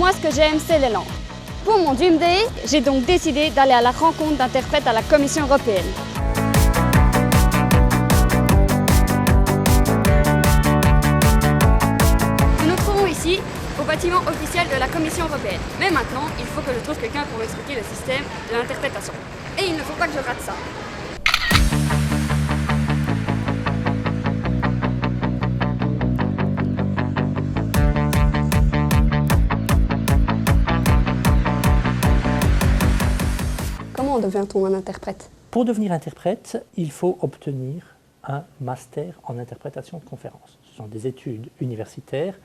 moi, ce que j'aime, c'est les langues. Pour mon Dream Day, j'ai donc décidé d'aller à la rencontre d'interprètes à la Commission européenne. Nous nous trouvons ici, au bâtiment officiel de la Commission européenne. Mais maintenant, il faut que je trouve quelqu'un pour m'expliquer le système de l'interprétation. Et il ne faut pas que je rate ça. Comment devient-on un interprète? Pour devenir interprète, il faut obtenir un master en interprétation de conférences. Ce sont des études universitaires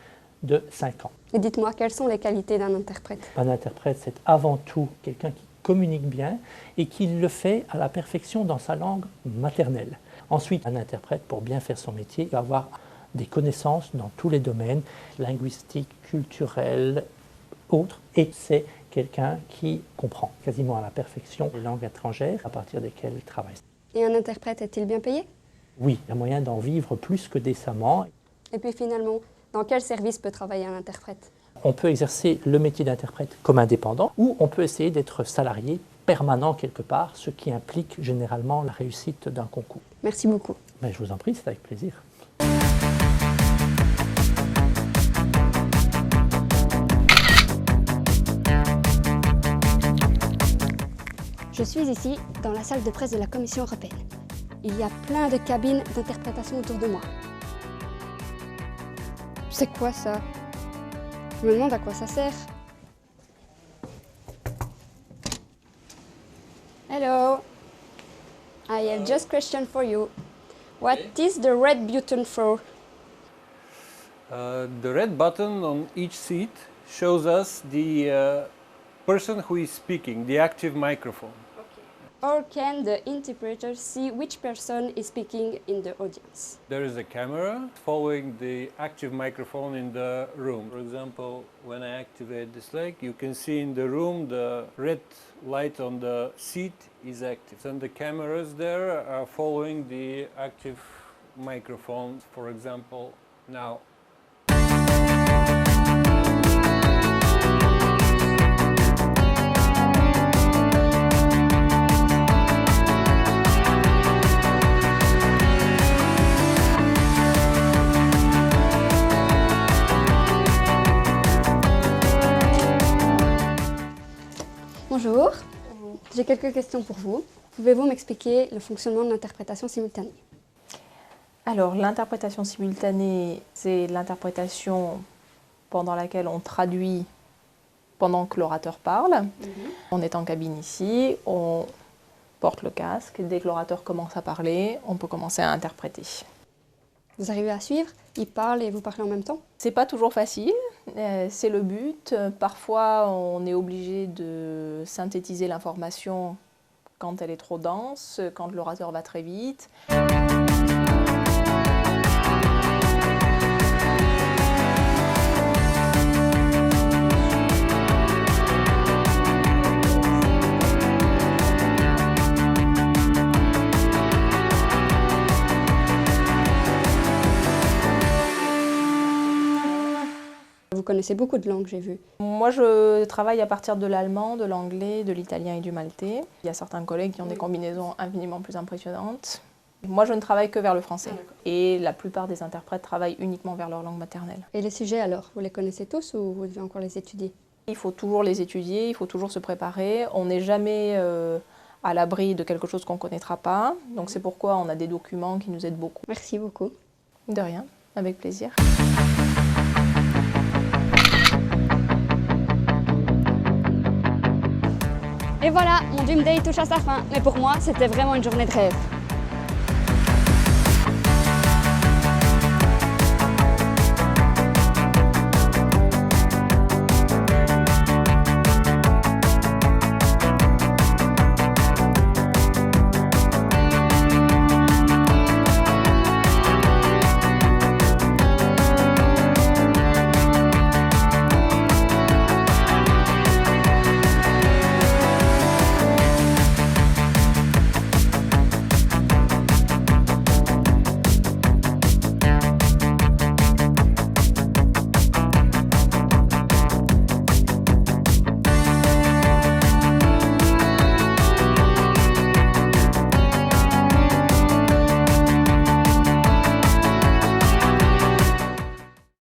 de 5 ans. Et dites-moi, quelles sont les qualités d'un interprète? Un interprète, c'est avant tout quelqu'un qui communique bien et qui le fait à la perfection dans sa langue maternelle. Ensuite, un interprète, pour bien faire son métier, va avoir des connaissances dans tous les domaines, linguistiques, culturels, autres, et c'est quelqu'un qui comprend quasiment à la perfection les langues étrangères à partir desquelles il travaille. Et un interprète est-il bien payé? Oui, il y a moyen d'en vivre plus que décemment. Et puis finalement, dans quel service peut travailler un interprète? On peut exercer le métier d'interprète comme indépendant ou on peut essayer d'être salarié permanent quelque part, ce qui implique généralement la réussite d'un concours. Merci beaucoup. Mais je vous en prie, c'est avec plaisir. Je suis ici dans la salle de presse de la Commission européenne. Il y a plein de cabines d'interprétation autour de moi. C'est quoi ça? Je me demande à quoi ça sert. Hello. I have just a question for you. What is the red button for? The red button on each seat shows us the person who is speaking, the active microphone. Or can the interpreter see which person is speaking in the audience? There is a camera following the active microphone in the room. For example, when I activate this leg, you can see in the room the red light on the seat is active. And the cameras there are following the active microphone. For example, now. Bonjour, j'ai quelques questions pour vous. Pouvez-vous m'expliquer le fonctionnement de l'interprétation simultanée? Alors, l'interprétation simultanée, c'est l'interprétation pendant laquelle on traduit pendant que l'orateur parle. On est en cabine ici, on porte le casque. Dès que l'orateur commence à parler, on peut commencer à interpréter. Vous arrivez à suivre? Il parle et vous parlez en même temps? C'est pas toujours facile, c'est le but. Parfois, on est obligé de synthétiser l'information quand elle est trop dense, quand l'orateur va très vite. Vous connaissez beaucoup de langues, j'ai vu. Moi, je travaille à partir de l'allemand, de l'anglais, de l'italien et du maltais. Il y a certains collègues qui ont des combinaisons infiniment plus impressionnantes. Moi, je ne travaille que vers le français. Et la plupart des interprètes travaillent uniquement vers leur langue maternelle. Et les sujets alors, vous les connaissez tous ou vous devez encore les étudier? Il faut toujours les étudier, il faut toujours se préparer. On n'est jamais à l'abri de quelque chose qu'on ne connaîtra pas. Donc c'est pourquoi on a des documents qui nous aident beaucoup. Merci beaucoup. De rien, avec plaisir. Et voilà, mon Dream Day touche à sa fin. Mais pour moi, c'était vraiment une journée de rêve.